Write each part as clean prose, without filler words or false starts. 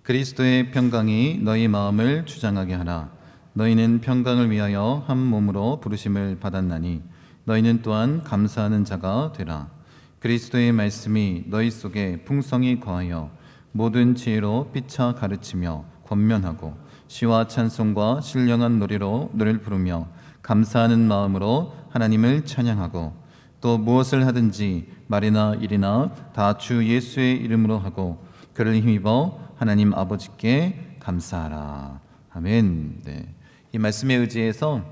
그리스도의 평강이 너희 마음을 주장하게 하라. 너희는 평강을 위하여 한 몸으로 부르심을 받았나니 너희는 또한 감사하는 자가 되라. 그리스도의 말씀이 너희 속에 풍성히 거하여 모든 지혜로 피차 가르치며 권면하고 시와 찬송과 신령한 노래로 노래를 부르며 감사하는 마음으로 하나님을 찬양하고 또 무엇을 하든지 말이나 일이나 다 주 예수의 이름으로 하고 그를 힘입어 하나님 아버지께 감사하라. 아멘. 네. 이 말씀에 의지해서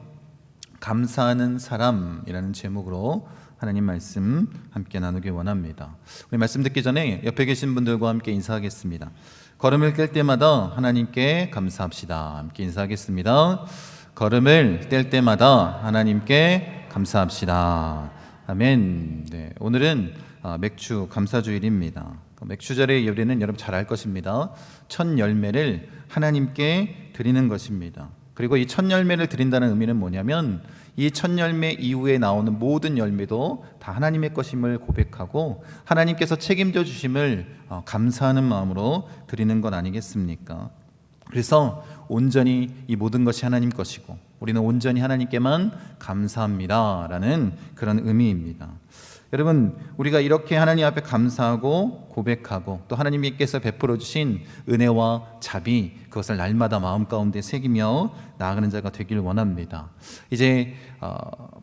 감사하는 사람이라는 제목으로 하나님 말씀 함께 나누기 원합니다. 우리 말씀 듣기 전에 옆에 계신 분들과 함께 인사하겠습니다. 걸음을 뗄 때마다 하나님께 감사합시다. 함께 인사하겠습니다. 걸음을 뗄 때마다 하나님께 감사합시다. 아멘. 네, 오늘은 맥주 감사주일입니다. 맥주절의 요리는 여러분 잘 알 것입니다. 첫 열매를 하나님께 드리는 것입니다. 그리고 이 첫 열매를 드린다는 의미는 뭐냐면 이 첫 열매 이후에 나오는 모든 열매도 다 하나님의 것임을 고백하고 하나님께서 책임져 주심을 감사하는 마음으로 드리는 것 아니겠습니까? 그래서 온전히 이 모든 것이 하나님 것이고 우리는 온전히 하나님께만 감사합니다라는 그런 의미입니다. 여러분, 우리가 이렇게 하나님 앞에 감사하고 고백하고 또 하나님께서 베풀어 주신 은혜와 자비, 그것을 날마다 마음 가운데 새기며 나아가는 자가 되길 원합니다. 이제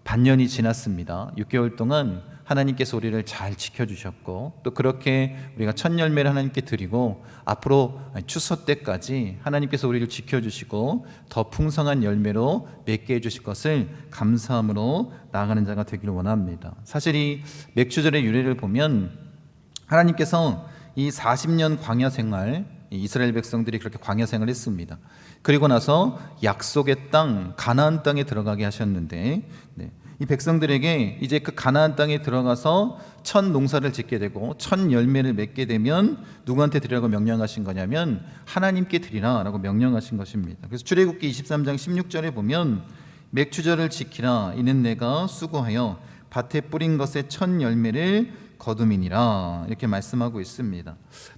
반년이 지났습니다. 6개월 동안 하나님께서 우리를 잘 지켜주셨고 또 그렇게 우리가 첫 열매를 하나님께 드리고 앞으로 추수 때까지 하나님께서 우리를 지켜주시고 더 풍성한 열매로 맺게 해주실 것을 감사함으로 나아가는 자가 되기를 원합니다. 사실 이 맥주절의 유래를 보면 하나님께서 이 40년 광야 생활, 이스라엘 백성들이 그렇게 광야 생활을 했습니다. 그리고 나서 약속의 땅 가나안 땅에 들어가게 하셨는데 이 백성들에게 이제 그 가나안 땅에 들어가서 첫 농사를 짓게 되고 첫 열매를 맺게 되면 누구한테 드리라고 명령하신 거냐면 하나님께 드리라라고 명령하신 것입니다. 그래서 출애굽기 23장 16절에 보면 맥주절을 지키라. 이는 내가 수고하여 밭에 뿌린 것의 첫 열매를 거둠이니라. 이렇게 말씀하고 있습니다.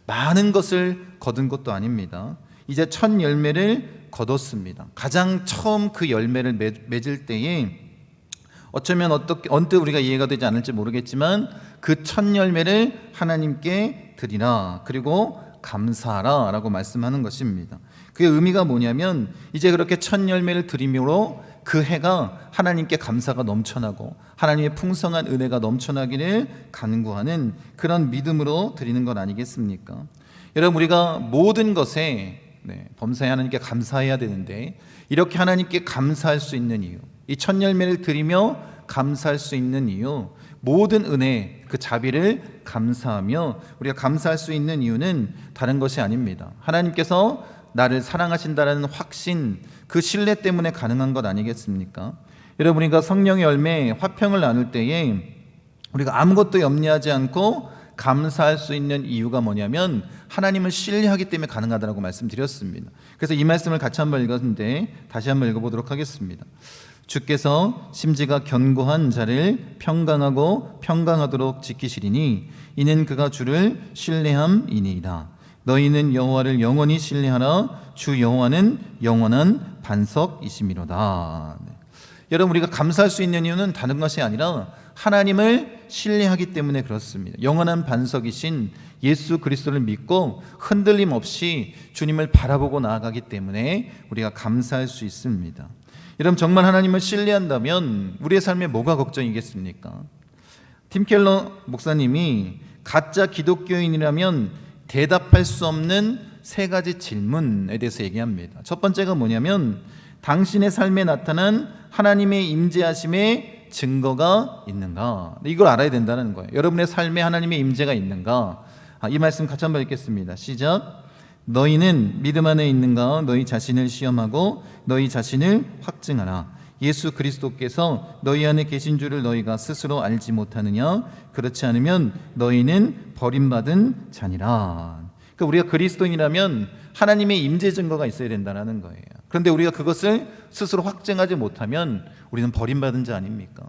많은 것을 거둔 것도 아닙니다. 이제 첫 열매를 거뒀습니다. 가장 처음 그 열매를 맺을 때에 어쩌면 언뜻 우리가 이해가 되지 않을지 모르겠지만 그 첫 열매를 하나님께 드리라. 그리고 감사하라 라고 말씀하는 것입니다. 그의 의미가 뭐냐면 이제 그렇게 첫 열매를 드림으로 그 해가 하나님께 감사가 넘쳐나고 하나님의 풍성한 은혜가 넘쳐나기를 간구하는 그런 믿음으로 드리는 것 아니겠습니까? 여러분, 우리가 모든 것에 범사에 하나님께 감사해야 되는데 이렇게 하나님께 감사할 수 있는 이유, 이 첫 열매를 드리며 감사할 수 있는 이유, 모든 은혜, 그 자비를 감사하며 우리가 감사할 수 있는 이유는 다른 것이 아닙니다. 하나님께서 나를 사랑하신다는 확신, 그 신뢰 때문에 가능한 것 아니겠습니까? 여러분, 우리가 성령의 열매, 화평을 나눌 때에 우리가 아무것도 염려하지 않고 감사할 수 있는 이유가 뭐냐면 하나님을 신뢰하기 때문에 가능하다고 말씀드렸습니다. 그래서 이 말씀을 같이 한번 읽었는데 다시 한번 읽어보도록 하겠습니다. 주께서 심지가 견고한 자를 평강하고 평강하도록 지키시리니 이는 그가 주를 신뢰함이니이다. 너희는 여호와를 영원히 신뢰하라. 주 여호와는 영원한 반석이심이로다. 여러분, 우리가 감사할 수 있는 이유는 다른 것이 아니라 하나님을 신뢰하기 때문에 그렇습니다. 영원한 반석이신 예수 그리스도를 믿고 흔들림 없이 주님을 바라보고 나아가기 때문에 우리가 감사할 수 있습니다. 여러분, 정말 하나님을 신뢰한다면 우리의 삶에 뭐가 걱정이겠습니까? 팀 켈러 목사님이 가짜 기독교인이라면 대답할 수 없는 세 가지 질문에 대해서 얘기합니다. 첫 번째가 뭐냐면 당신의 삶에 나타난 하나님의 임재하심의 증거가 있는가? 이걸 알아야 된다는 거예요. 여러분의 삶에 하나님의 임재가 있는가? 이 말씀 같이 한번 읽겠습니다. 시작. 너희는 믿음 안에 있는가? 너희 자신을 시험하고 너희 자신을 확증하라. 예수 그리스도께서 너희 안에 계신 줄을 너희가 스스로 알지 못하느냐? 그렇지 않으면 너희는 버림받은 자니라. 그러니까 우리가 그리스도인이라면 하나님의 임재 증거가 있어야 된다는 거예요. 그런데 우리가 그것을 스스로 확증하지 못하면 우리는 버림받은 자 아닙니까?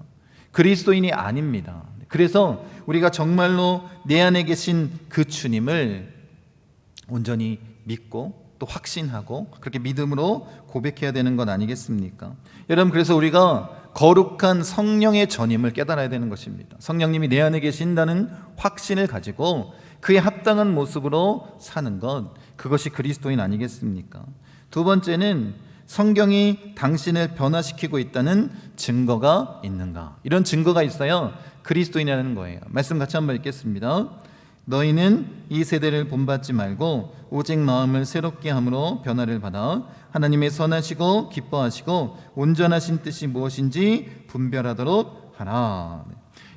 그리스도인이 아닙니다. 그래서 우리가 정말로 내 안에 계신 그 주님을 온전히 믿고 또 확신하고 그렇게 믿음으로 고백해야 되는 것 아니겠습니까? 여러분, 그래서 우리가 거룩한 성령의 전임을 깨달아야 되는 것입니다. 성령님이 내 안에 계신다는 확신을 가지고 그에 합당한 모습으로 사는 것, 그것이 그리스도인 아니겠습니까? 두 번째는 성경이 당신을 변화시키고 있다는 증거가 있는가? 이런 증거가 있어야 그리스도인이라는 거예요. 말씀 같이 한번 읽겠습니다. 너희는 이 세대를 본받지 말고 오직 마음을 새롭게 함으로 변화를 받아 하나님의 선하시고 기뻐하시고 온전하신 뜻이 무엇인지 분별하도록 하라.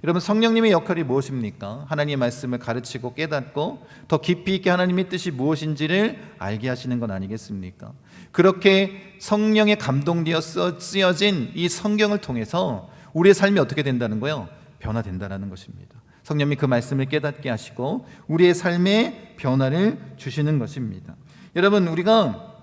여러분, 성령님의 역할이 무엇입니까? 하나님의 말씀을 가르치고 깨닫고 더 깊이 있게 하나님의 뜻이 무엇인지를 알게 하시는 건 아니겠습니까? 그렇게 성령에 감동되어 쓰여진 이 성경을 통해서 우리의 삶이 어떻게 된다는 거예요? 변화된다는 것입니다. 성령님이 그 말씀을 깨닫게 하시고 우리의 삶에 변화를 주시는 것입니다. 여러분, 우리가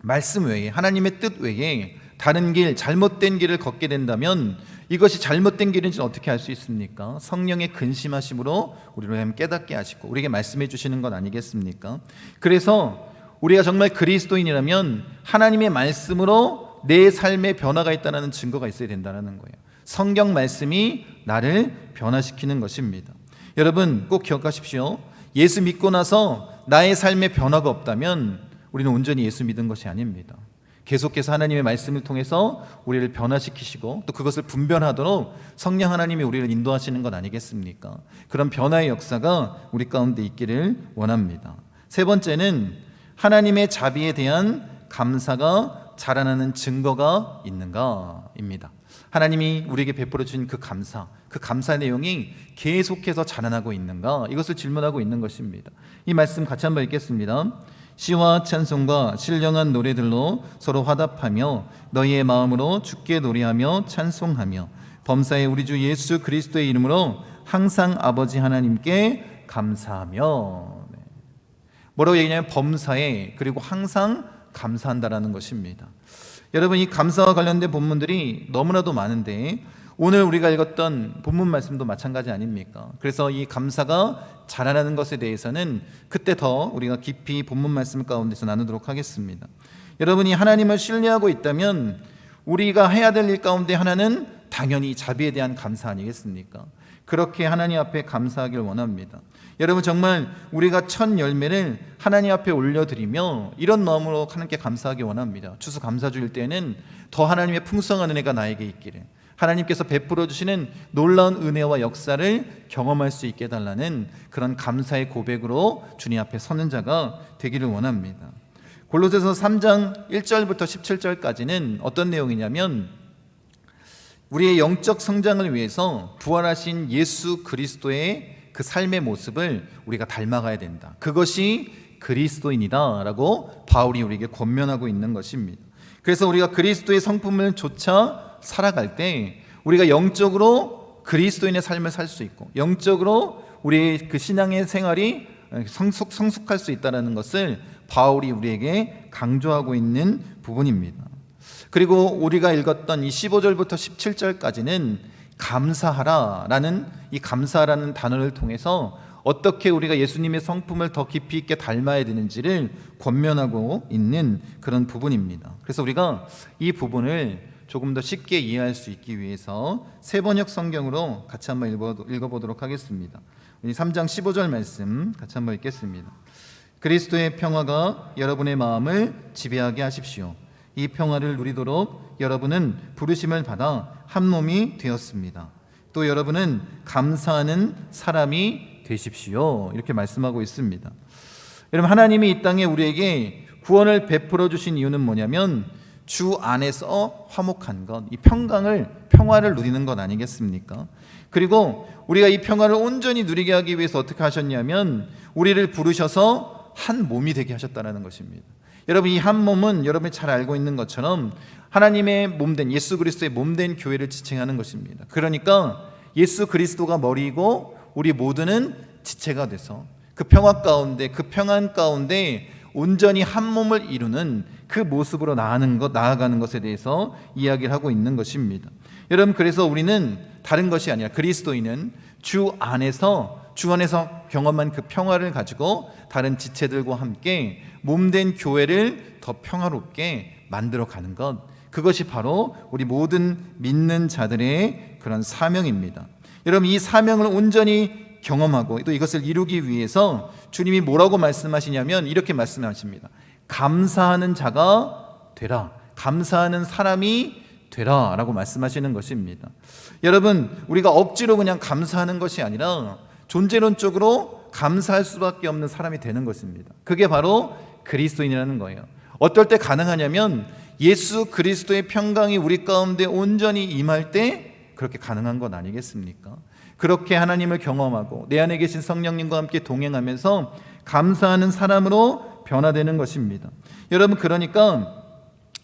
말씀 외에, 하나님의 뜻 외에 다른 길, 잘못된 길을 걷게 된다면 이것이 잘못된 길인지 어떻게 알 수 있습니까? 성령의 근심하심으로 우리를 깨닫게 하시고 우리에게 말씀해 주시는 것 아니겠습니까? 그래서 우리가 정말 그리스도인이라면 하나님의 말씀으로 내 삶에 변화가 있다는 증거가 있어야 된다는 거예요. 성경 말씀이 나를 변화시키는 것입니다. 여러분, 꼭 기억하십시오. 예수 믿고 나서 나의 삶에 변화가 없다면 우리는 온전히 예수 믿은 것이 아닙니다. 계속해서 하나님의 말씀을 통해서 우리를 변화시키시고 또 그것을 분별하도록 성령 하나님이 우리를 인도하시는 것 아니겠습니까? 그런 변화의 역사가 우리 가운데 있기를 원합니다. 세 번째는 하나님의 자비에 대한 감사가 자라나는 증거가 있는가입니다. 하나님이 우리에게 베풀어 주신 그 감사 내용이 계속해서 자라나고 있는가, 이것을 질문하고 있는 것입니다. 이 말씀 같이 한번 읽겠습니다. 시와 찬송과 신령한 노래들로 서로 화답하며 너희의 마음으로 주께 노래하며 찬송하며 범사의 우리 주 예수 그리스도의 이름으로 항상 아버지 하나님께 감사하며. 뭐라고 얘기하냐면 범사에, 그리고 항상 감사한다라는 것입니다. 여러분, 이 감사와 관련된 본문들이 너무나도 많은데 오늘 우리가 읽었던 본문 말씀도 마찬가지 아닙니까? 그래서 이 감사가 자라나는 것에 대해서는 그때 더 우리가 깊이 본문 말씀 가운데서 나누도록 하겠습니다. 여러분이 하나님을 신뢰하고 있다면 우리가 해야 될 일 가운데 하나는 당연히 자비에 대한 감사 아니겠습니까? 그렇게 하나님 앞에 감사하길 원합니다. 여러분, 정말 우리가 첫 열매를 하나님 앞에 올려드리며 이런 마음으로 하나님께 감사하기 원합니다. 추수감사주일 때는 더 하나님의 풍성한 은혜가 나에게 있기를, 하나님께서 베풀어 주시는 놀라운 은혜와 역사를 경험할 수 있게 해달라는 그런 감사의 고백으로 주님 앞에 서는 자가 되기를 원합니다. 골로새서 3장 1절부터 17절까지는 어떤 내용이냐면 우리의 영적 성장을 위해서 부활하신 예수 그리스도의 그 삶의 모습을 우리가 닮아가야 된다. 그것이 그리스도인이다라고 바울이 우리에게 권면하고 있는 것입니다. 그래서 우리가 그리스도의 성품을 쫓아 살아갈 때 우리가 영적으로 그리스도인의 삶을 살 수 있고 영적으로 우리의 그 신앙의 생활이 성숙할 수 있다는 것을 바울이 우리에게 강조하고 있는 부분입니다. 그리고 우리가 읽었던 이 15절부터 17절까지는 감사하라라는 이 감사라는 단어를 통해서 어떻게 우리가 예수님의 성품을 더 깊이 있게 닮아야 되는지를 권면하고 있는 그런 부분입니다. 그래서 우리가 이 부분을 조금 더 쉽게 이해할 수 있기 위해서 세번역 성경으로 같이 한번 읽어보도록 하겠습니다. 3장 15절 말씀 같이 한번 읽겠습니다. 그리스도의 평화가 여러분의 마음을 지배하게 하십시오. 이 평화를 누리도록 여러분은 부르심을 받아 한 몸이 되었습니다. 또 여러분은 감사하는 사람이 되십시오. 이렇게 말씀하고 있습니다. 여러분, 하나님이 이 땅에 우리에게 구원을 베풀어 주신 이유는 뭐냐면 주 안에서 화목한 것, 이 평화를 누리는 것 아니겠습니까? 그리고 우리가 이 평화를 온전히 누리게 하기 위해서 어떻게 하셨냐면 우리를 부르셔서 한 몸이 되게 하셨다는 것입니다. 여러분, 이 한 몸은 여러분이 잘 알고 있는 것처럼 하나님의 몸된 예수 그리스도의 몸된 교회를 지칭하는 것입니다. 그러니까 예수 그리스도가 머리이고 우리 모두는 지체가 돼서 그 평화 가운데, 그 평안 가운데 온전히 한 몸을 이루는 그 모습으로 나아가는 것에 대해서 이야기를 하고 있는 것입니다. 여러분, 그래서 우리는 다른 것이 아니라 그리스도인은 주 안에서 주 안에서 경험한 그 평화를 가지고 다른 지체들과 함께 몸된 교회를 더 평화롭게 만들어가는 것, 그것이 바로 우리 모든 믿는 자들의 그런 사명입니다. 여러분, 이 사명을 온전히 경험하고 또 이것을 이루기 위해서 주님이 뭐라고 말씀하시냐면 이렇게 말씀하십니다. 감사하는 자가 되라, 감사하는 사람이 되라 라고 말씀하시는 것입니다. 여러분, 우리가 억지로 그냥 감사하는 것이 아니라 존재론적으로 감사할 수밖에 없는 사람이 되는 것입니다. 그게 바로 그리스도인이라는 거예요. 어떨 때 가능하냐면 예수 그리스도의 평강이 우리 가운데 온전히 임할 때 그렇게 가능한 것 아니겠습니까? 그렇게 하나님을 경험하고 내 안에 계신 성령님과 함께 동행하면서 감사하는 사람으로 변화되는 것입니다. 여러분, 그러니까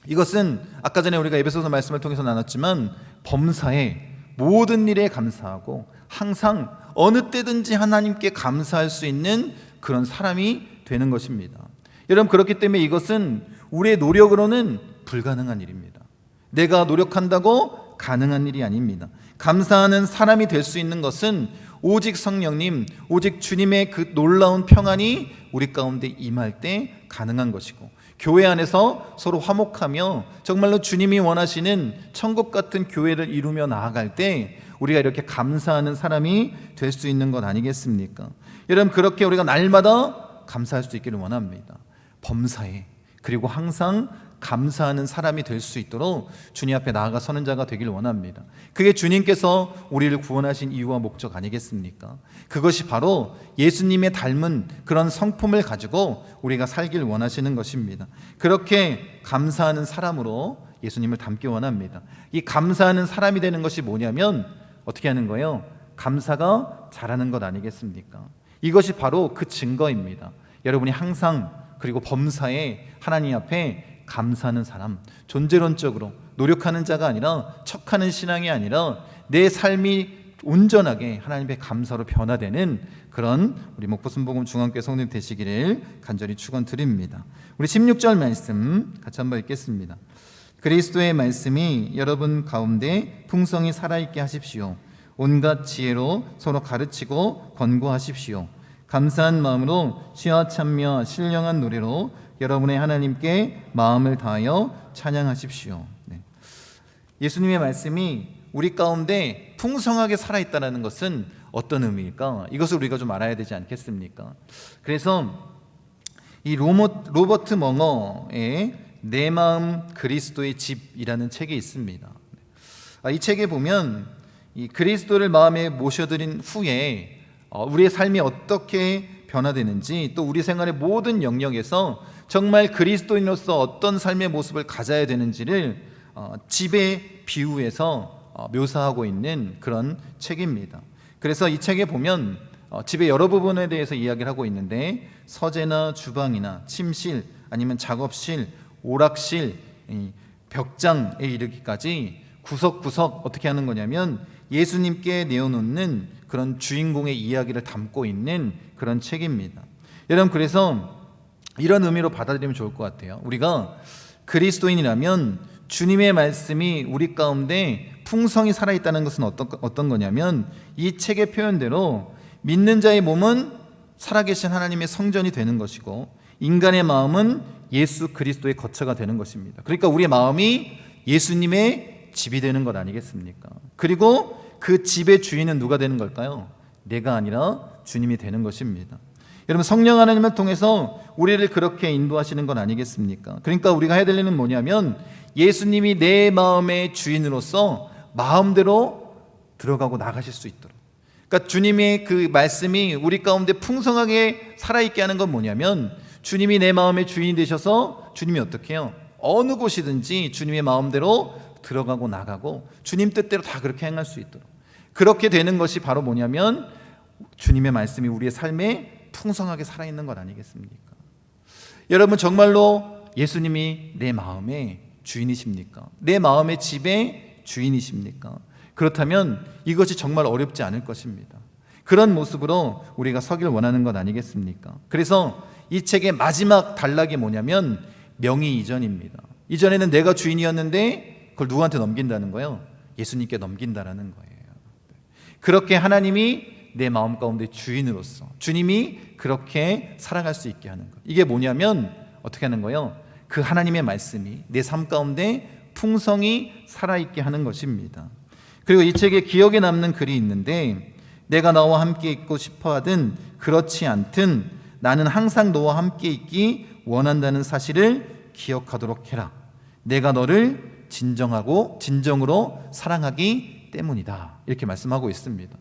이것은 아까 전에 우리가 에베소서 말씀을 통해서 나눴지만 범사에 모든 일에 감사하고 항상 어느 때든지 하나님께 감사할 수 있는 그런 사람이 되는 것입니다. 여러분, 그렇기 때문에 이것은 우리의 노력으로는 불가능한 일입니다. 내가 노력한다고 가능한 일이 아닙니다. 감사하는 사람이 될 수 있는 것은 오직 성령님, 오직 주님의 그 놀라운 평안이 우리 가운데 임할 때 가능한 것이고, 교회 안에서 서로 화목하며 정말로 주님이 원하시는 천국 같은 교회를 이루며 나아갈 때 우리가 이렇게 감사하는 사람이 될 수 있는 것 아니겠습니까? 여러분, 그렇게 우리가 날마다 감사할 수 있기를 원합니다. 범사에, 그리고 항상 감사하는 사람이 될 수 있도록 주님 앞에 나아가 서는 자가 되길 원합니다. 그게 주님께서 우리를 구원하신 이유와 목적 아니겠습니까? 그것이 바로 예수님의 닮은 그런 성품을 가지고 우리가 살길 원하시는 것입니다. 그렇게 감사하는 사람으로 예수님을 닮기 원합니다. 이 감사하는 사람이 되는 것이 뭐냐면 어떻게 하는 거예요? 감사가 잘하는 것 아니겠습니까? 이것이 바로 그 증거입니다. 여러분이 항상, 그리고 범사에 하나님 앞에 감사하는 사람, 존재론적으로 노력하는 자가 아니라 척하는 신앙이 아니라 내 삶이 온전하게 하나님의 감사로 변화되는 그런 우리 목포순복음 중앙교회 성도님 되시기를 간절히 축원드립니다. 우리 16절 말씀 같이 한번 읽겠습니다. 그리스도의 말씀이 여러분 가운데 풍성히 살아있게 하십시오. 온갖 지혜로 서로 가르치고 권고하십시오. 감사한 마음으로 시와 찬미와 신령한 노래로 여러분의 하나님께 마음을 다하여 찬양하십시오. 네. 예수님의 말씀이 우리 가운데 풍성하게 살아있다는 것은 어떤 의미일까? 이것을 우리가 좀 알아야 되지 않겠습니까? 그래서 이 로버트 멍어의 내 마음 그리스도의 집이라는 책이 있습니다. 이 책에 보면 이 그리스도를 마음에 모셔드린 후에 우리의 삶이 어떻게 변화되는지, 또 우리 생활의 모든 영역에서 정말 그리스도인으로서 어떤 삶의 모습을 가져야 되는지를 집의 비유에서 묘사하고 있는 그런 책입니다. 그래서 이 책에 보면 집의 여러 부분에 대해서 이야기를 하고 있는데 서재나 주방이나 침실, 아니면 작업실, 오락실, 벽장에 이르기까지 구석구석 어떻게 하는 거냐면 예수님께 내어놓는 그런 주인공의 이야기를 담고 있는 그런 책입니다. 여러분, 그래서 이런 의미로 받아들이면 좋을 것 같아요. 우리가 그리스도인이라면 주님의 말씀이 우리 가운데 풍성히 살아있다는 것은 어떤 거냐면 이 책의 표현대로 믿는 자의 몸은 살아계신 하나님의 성전이 되는 것이고 인간의 마음은 예수 그리스도의 거처가 되는 것입니다. 그러니까 우리의 마음이 예수님의 집이 되는 것 아니겠습니까? 그리고 그 집의 주인은 누가 되는 걸까요? 내가 아니라 주님이 되는 것입니다. 여러분, 성령 하나님을 통해서 우리를 그렇게 인도하시는 건 아니겠습니까? 그러니까 우리가 해야 될 일은 뭐냐면 예수님이 내 마음의 주인으로서 마음대로 들어가고 나가실 수 있도록, 그러니까 주님의 그 말씀이 우리 가운데 풍성하게 살아있게 하는 건 뭐냐면 주님이 내 마음의 주인이 되셔서 주님이 어떻게 해요? 어느 곳이든지 주님의 마음대로 들어가고 나가고 주님 뜻대로 다 그렇게 행할 수 있도록, 그렇게 되는 것이 바로 뭐냐면 주님의 말씀이 우리의 삶에 풍성하게 살아있는 것 아니겠습니까? 여러분, 정말로 예수님이 내 마음의 주인이십니까? 내 마음의 집의 주인이십니까? 그렇다면 이것이 정말 어렵지 않을 것입니다. 그런 모습으로 우리가 서길 원하는 것 아니겠습니까? 그래서 이 책의 마지막 단락이 뭐냐면 명의 이전입니다. 이전에는 내가 주인이었는데 그걸 누구한테 넘긴다는 거예요? 예수님께 넘긴다라는 거예요. 그렇게 하나님이 내 마음 가운데 주인으로서 주님이 그렇게 살아갈 수 있게 하는 것. 이게 뭐냐면 어떻게 하는 거예요? 그 하나님의 말씀이 내 삶 가운데 풍성히 살아있게 하는 것입니다. 그리고 이 책에 기억에 남는 글이 있는데, 내가 너와 함께 있고 싶어하든 그렇지 않든 나는 항상 너와 함께 있기 원한다는 사실을 기억하도록 해라. 내가 너를 진정으로 사랑하기 때문이다. 이렇게 말씀하고 있습니다.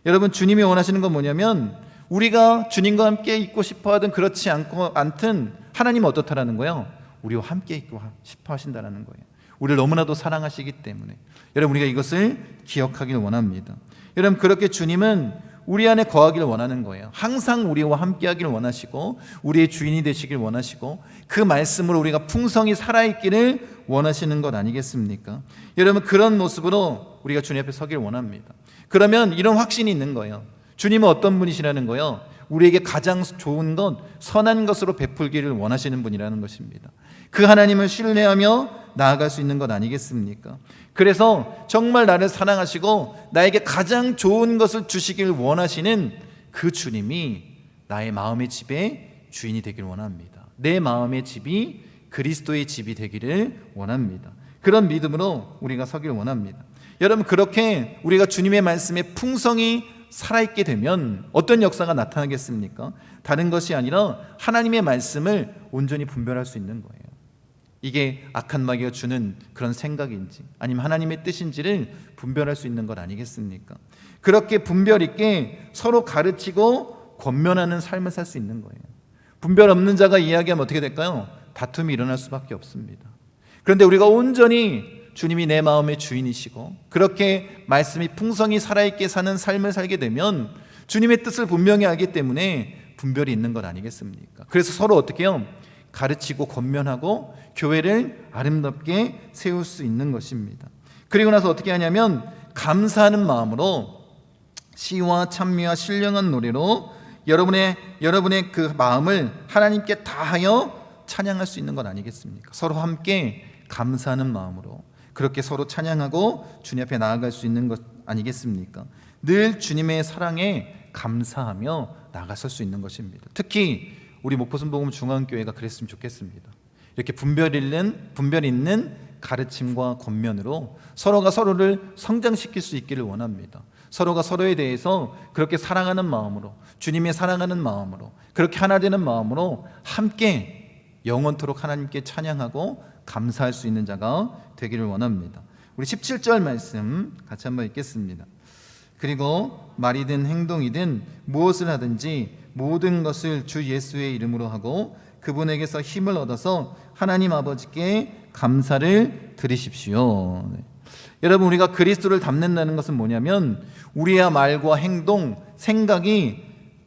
여러분, 주님이 원하시는 건 뭐냐면 우리가 주님과 함께 있고 싶어하든 그렇지 않든 하나님은 어떻다라는 거예요? 우리와 함께 있고 싶어 하신다는 거예요. 우리를 너무나도 사랑하시기 때문에 여러분, 우리가 이것을 기억하길 원합니다. 여러분, 그렇게 주님은 우리 안에 거하기를 원하는 거예요. 항상 우리와 함께 하기를 원하시고 우리의 주인이 되시길 원하시고 그 말씀으로 우리가 풍성히 살아있기를 원하시는 것 아니겠습니까? 여러분, 그런 모습으로 우리가 주님 앞에 서길 원합니다. 그러면 이런 확신이 있는 거예요. 주님은 어떤 분이시라는 거예요? 우리에게 가장 좋은 것, 선한 것으로 베풀기를 원하시는 분이라는 것입니다. 그 하나님을 신뢰하며 나아갈 수 있는 것 아니겠습니까? 그래서 정말 나를 사랑하시고 나에게 가장 좋은 것을 주시길 원하시는 그 주님이 나의 마음의 집의 주인이 되길 원합니다. 내 마음의 집이 그리스도의 집이 되기를 원합니다. 그런 믿음으로 우리가 서길 원합니다. 여러분, 그렇게 우리가 주님의 말씀에 풍성히 살아있게 되면 어떤 역사가 나타나겠습니까? 다른 것이 아니라 하나님의 말씀을 온전히 분별할 수 있는 거예요. 이게 악한 마귀가 주는 그런 생각인지 아니면 하나님의 뜻인지를 분별할 수 있는 것 아니겠습니까? 그렇게 분별 있게 서로 가르치고 권면하는 삶을 살 수 있는 거예요. 분별 없는 자가 이야기하면 어떻게 될까요? 다툼이 일어날 수밖에 없습니다. 그런데 우리가 온전히 주님이 내 마음의 주인이시고 그렇게 말씀이 풍성히 살아있게 사는 삶을 살게 되면 주님의 뜻을 분명히 알기 때문에 분별이 있는 것 아니겠습니까? 그래서 서로 어떻게 해요? 가르치고 권면하고 교회를 아름답게 세울 수 있는 것입니다. 그리고 나서 어떻게 하냐면 감사하는 마음으로 시와 찬미와 신령한 노래로 여러분의 그 마음을 하나님께 다하여 찬양할 수 있는 것 아니겠습니까? 서로 함께 감사하는 마음으로 그렇게 서로 찬양하고 주님 앞에 나아갈 수 있는 것 아니겠습니까? 늘 주님의 사랑에 감사하며 나아설 수 있는 것입니다. 특히 우리 목포순복음 중앙교회가 그랬으면 좋겠습니다. 이렇게 분별 있는 가르침과 권면으로 서로가 서로를 성장시킬 수 있기를 원합니다. 서로가 서로에 대해서 그렇게 사랑하는 마음으로 주님의 사랑하는 마음으로 그렇게 하나 되는 마음으로 함께 영원토록 하나님께 찬양하고 감사할 수 있는 자가 되기를 원합니다. 우리 17절 말씀 같이 한번 읽겠습니다. 그리고 말이든 행동이든 무엇을 하든지 모든 것을 주 예수의 이름으로 하고 그분에게서 힘을 얻어서 하나님 아버지께 감사를 드리십시오. 여러분, 우리가 그리스도를 닮는다는 것은 뭐냐면 우리의 말과 행동, 생각이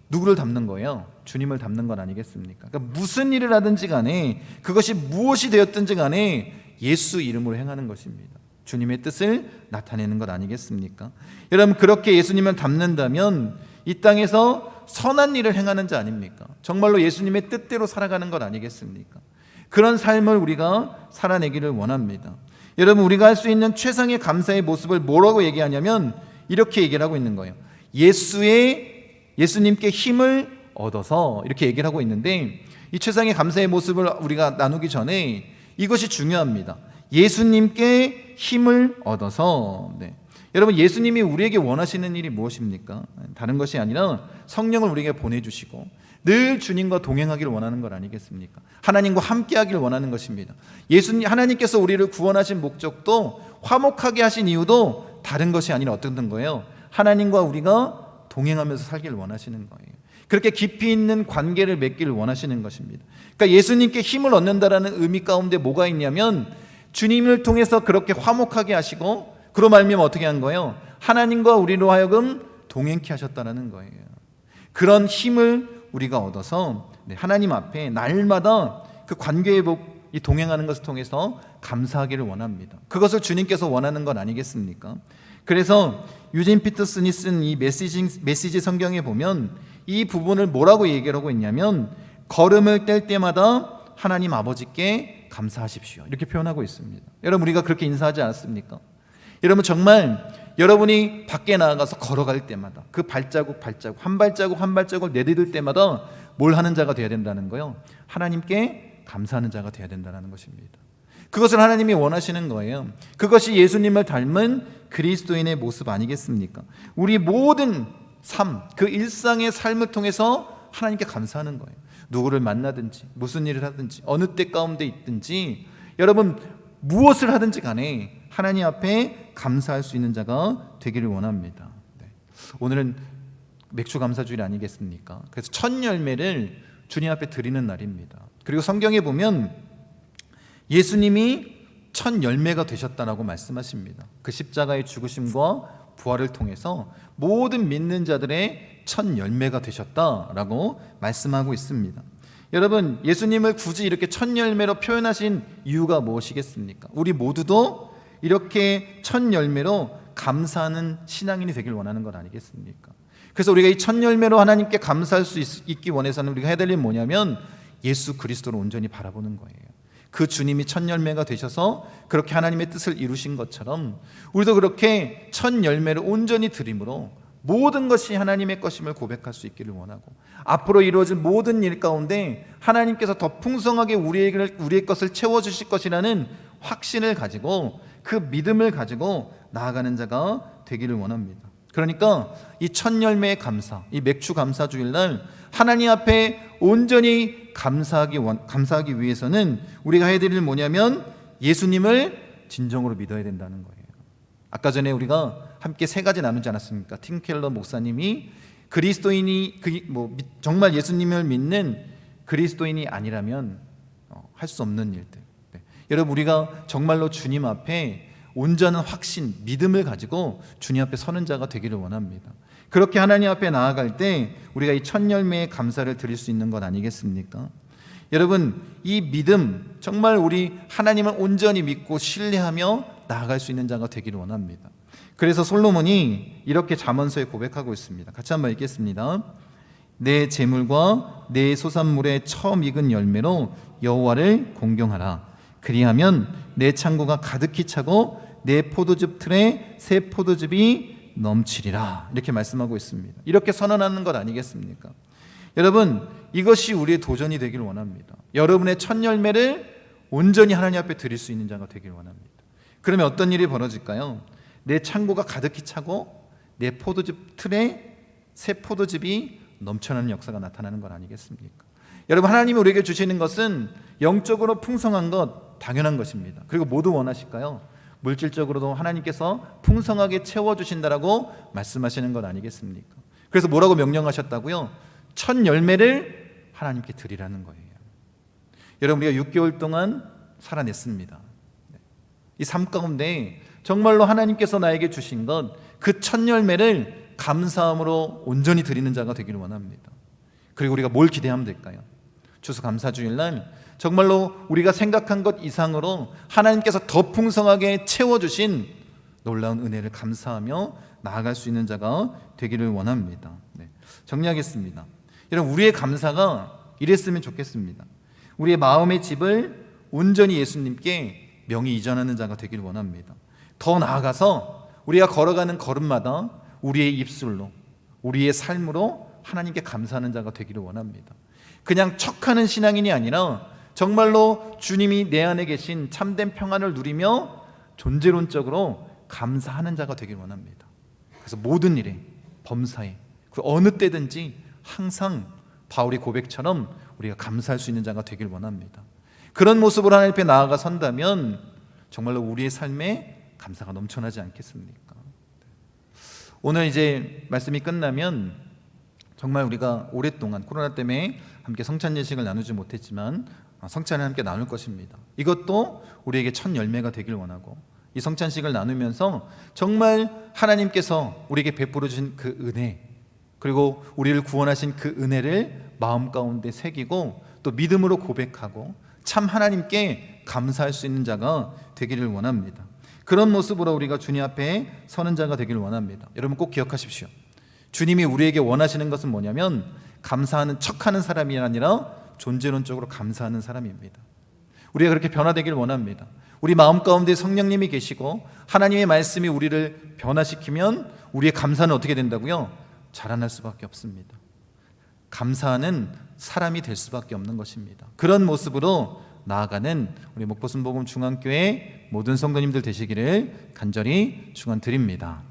누구를 닮는 거예요? 주님을 닮는 건 아니겠습니까? 그러니까 무슨 일을 하든지 간에 그것이 무엇이 되었든지 간에 예수 이름으로 행하는 것입니다. 주님의 뜻을 나타내는 것 아니겠습니까? 여러분, 그렇게 예수님을 닮는다면 이 땅에서 선한 일을 행하는 자 아닙니까? 정말로 예수님의 뜻대로 살아가는 것 아니겠습니까? 그런 삶을 우리가 살아내기를 원합니다. 여러분, 우리가 할 수 있는 최상의 감사의 모습을 뭐라고 얘기하냐면 이렇게 얘기를 하고 있는 거예요. 예수님께 힘을 얻어서 이렇게 얘기를 하고 있는데 이 최상의 감사의 모습을 우리가 나누기 전에 이것이 중요합니다. 예수님께 힘을 얻어서 여러분, 예수님이 우리에게 원하시는 일이 무엇입니까? 다른 것이 아니라 성령을 우리에게 보내주시고 늘 주님과 동행하기를 원하는 것 아니겠습니까? 하나님과 함께하기를 원하는 것입니다. 하나님께서 우리를 구원하신 목적도 화목하게 하신 이유도 다른 것이 아니라 어떤 거예요? 하나님과 우리가 동행하면서 살기를 원하시는 거예요. 그렇게 깊이 있는 관계를 맺기를 원하시는 것입니다. 그러니까 예수님께 힘을 얻는다라는 의미 가운데 뭐가 있냐면 주님을 통해서 그렇게 화목하게 하시고 그로 말미암아 어떻게 한 거예요? 하나님과 우리로 하여금 동행케 하셨다는 거예요. 그런 힘을 우리가 얻어서 하나님 앞에 날마다 그 관계의 이 동행하는 것을 통해서 감사하기를 원합니다. 그것을 주님께서 원하는 건 아니겠습니까? 그래서 유진 피터슨이 쓴 이 메시지 성경에 보면 이 부분을 뭐라고 얘기하고 있냐면 걸음을 뗄 때마다 하나님 아버지께 감사하십시오 이렇게 표현하고 있습니다. 여러분, 우리가 그렇게 인사하지 않았습니까? 여러분, 정말 여러분이 밖에 나가서 걸어갈 때마다 그 발자국 한 발자국 내디딜 때마다 뭘 하는 자가 되어야 된다는 거예요? 하나님께 감사하는 자가 되어야 된다는 것입니다. 그것을 하나님이 원하시는 거예요. 그것이 예수님을 닮은 그리스도인의 모습 아니겠습니까? 우리 모든 삶, 그 일상의 삶을 통해서 하나님께 감사하는 거예요. 누구를 만나든지 무슨 일을 하든지 어느 때 가운데 있든지 여러분 무엇을 하든지 간에 하나님 앞에 감사할 수 있는 자가 되기를 원합니다. 오늘은 맥주 감사주일 아니겠습니까? 그래서 첫 열매를 주님 앞에 드리는 날입니다. 그리고 성경에 보면 예수님이 첫 열매가 되셨다라고 말씀하십니다. 그 십자가의 죽으심과 부활을 통해서 모든 믿는 자들의 첫 열매가 되셨다라고 말씀하고 있습니다. 여러분, 예수님을 굳이 이렇게 첫 열매로 표현하신 이유가 무엇이겠습니까? 우리 모두도 이렇게 첫 열매로 감사하는 신앙인이 되길 원하는 것 아니겠습니까? 그래서 우리가 이 첫 열매로 하나님께 감사할 수 있기 원해서는 우리가 해야 될 일은 뭐냐면 예수 그리스도를 온전히 바라보는 거예요. 그 주님이 첫 열매가 되셔서 그렇게 하나님의 뜻을 이루신 것처럼 우리도 그렇게 첫 열매를 온전히 드림으로 모든 것이 하나님의 것임을 고백할 수 있기를 원하고, 앞으로 이루어질 모든 일 가운데 하나님께서 더 풍성하게 우리의 것을 채워주실 것이라는 확신을 가지고 그 믿음을 가지고 나아가는 자가 되기를 원합니다. 그러니까 이 첫 열매의 감사, 이 맥주 감사 주일날 하나님 앞에 온전히 감사하기 위해서는 우리가 해야 될 일은 뭐냐면 예수님을 진정으로 믿어야 된다는 거예요. 아까 전에 우리가 함께 세 가지 나누지 않았습니까? 팀 켈러 목사님이 그리스도인이 정말 예수님을 믿는 그리스도인이 아니라면 할 수 없는 일들. 여러분, 우리가 정말로 주님 앞에 온전한 확신, 믿음을 가지고 주님 앞에 서는 자가 되기를 원합니다. 그렇게 하나님 앞에 나아갈 때 우리가 이 첫 열매의 감사를 드릴 수 있는 것 아니겠습니까? 여러분, 이 믿음, 정말 우리 하나님을 온전히 믿고 신뢰하며 나아갈 수 있는 자가 되기를 원합니다. 그래서 솔로몬이 이렇게 잠언서에 고백하고 있습니다. 같이 한번 읽겠습니다. 내 재물과 내 소산물의 처음 익은 열매로 여호와를 공경하라. 그리하면 내 창고가 가득히 차고 내 포도즙 틀에 새 포도즙이 넘치리라. 이렇게 말씀하고 있습니다. 이렇게 선언하는 것 아니겠습니까? 여러분, 이것이 우리의 도전이 되기를 원합니다. 여러분의 첫 열매를 온전히 하나님 앞에 드릴 수 있는 자가 되기를 원합니다. 그러면 어떤 일이 벌어질까요? 내 창고가 가득히 차고 내 포도즙 틀에 새 포도즙이 넘쳐나는 역사가 나타나는 것 아니겠습니까? 여러분, 하나님이 우리에게 주시는 것은 영적으로 풍성한 것 당연한 것입니다. 그리고 모두 원하실까요? 물질적으로도 하나님께서 풍성하게 채워주신다라고 말씀하시는 것 아니겠습니까? 그래서 뭐라고 명령하셨다고요? 첫 열매를 하나님께 드리라는 거예요. 여러분, 우리가 6개월 동안 살아냈습니다. 이 삶 가운데 정말로 하나님께서 나에게 주신 것, 그 첫 열매를 감사함으로 온전히 드리는 자가 되기를 원합니다. 그리고 우리가 뭘 기대하면 될까요? 추수감사주일날 정말로 우리가 생각한 것 이상으로 하나님께서 더 풍성하게 채워주신 놀라운 은혜를 감사하며 나아갈 수 있는 자가 되기를 원합니다. 정리하겠습니다. 여러분, 우리의 감사가 이랬으면 좋겠습니다. 우리의 마음의 집을 온전히 예수님께 명의 이전하는 자가 되기를 원합니다. 더 나아가서 우리가 걸어가는 걸음마다 우리의 입술로, 우리의 삶으로 하나님께 감사하는 자가 되기를 원합니다. 그냥 척하는 신앙인이 아니라 정말로 주님이 내 안에 계신 참된 평안을 누리며 존재론적으로 감사하는 자가 되기를 원합니다. 그래서 모든 일에, 범사에, 그 어느 때든지 항상 바울의 고백처럼 우리가 감사할 수 있는 자가 되기를 원합니다. 그런 모습으로 하나님 앞에 나아가 선다면 정말로 우리의 삶에 감사가 넘쳐나지 않겠습니까? 오늘 이제 말씀이 끝나면 정말 우리가 오랫동안 코로나 때문에 함께 성찬 예식을 나누지 못했지만 성찬을 함께 나눌 것입니다. 이것도 우리에게 첫 열매가 되길 원하고, 이 성찬식을 나누면서 정말 하나님께서 우리에게 베풀어 주신 그 은혜, 그리고 우리를 구원하신 그 은혜를 마음 가운데 새기고 또 믿음으로 고백하고 참 하나님께 감사할 수 있는 자가 되기를 원합니다. 그런 모습으로 우리가 주님 앞에 서는 자가 되기를 원합니다. 여러분, 꼭 기억하십시오. 주님이 우리에게 원하시는 것은 뭐냐면 감사하는 척하는 사람이 아니라 존재론적으로 감사하는 사람입니다. 우리가 그렇게 변화되기를 원합니다. 우리 마음 가운데 성령님이 계시고 하나님의 말씀이 우리를 변화시키면 우리의 감사는 어떻게 된다고요? 자라날 수밖에 없습니다. 감사하는 사람이 될 수밖에 없는 것입니다. 그런 모습으로 나아가는 우리 목포순복음 중앙교회 모든 성도님들 되시기를 간절히 축원드립니다.